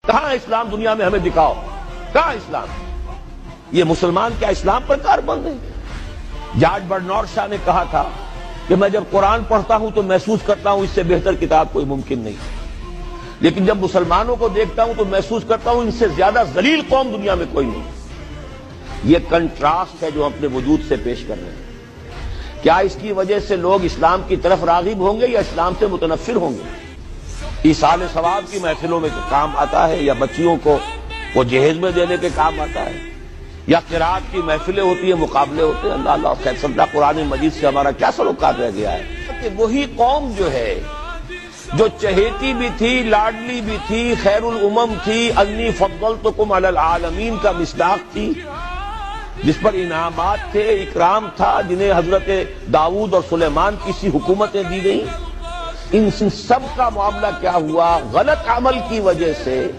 کہاں اسلام دنیا میں ہمیں دکھاؤ، کہاں اسلام؟ یہ مسلمان کیا اسلام پر کاربند ہے؟ جارج برنارڈ شاہ نے کہا تھا کہ میں جب قرآن پڑھتا ہوں تو محسوس کرتا ہوں اس سے بہتر کتاب کوئی ممکن نہیں، لیکن جب مسلمانوں کو دیکھتا ہوں تو محسوس کرتا ہوں ان سے زیادہ ذلیل قوم دنیا میں کوئی نہیں۔ یہ کنٹراسٹ ہے جو ہم اپنے وجود سے پیش کر رہے ہیں۔ کیا اس کی وجہ سے لوگ اسلام کی طرف راغب ہوں گے یا اسلام سے متنفر ہوں گے؟ ایصال ثواب کی محفلوں میں کام آتا ہے، یا بچیوں کو وہ جہیز میں دینے کے کام آتا ہے، یا قرات کی محفلیں ہوتی ہیں، مقابلے ہوتے ہیں۔ اللہ اللہ خیر سمجھا، قرآن مجید سے ہمارا کیا سلوکات رہ گیا ہے کہ وہی قوم جو ہے جو چہیتی بھی تھی، لاڈلی بھی تھی، خیر الامم تھی، انی فضلتکم علی العالمین کا مصداق تھی، جس پر انعامات تھے، اکرام تھا، جنہیں حضرت داؤد اور سلیمان کی سی حکومتیں دی گئیں، ان سب کا معاملہ کیا ہوا؟ غلط عمل کی وجہ سے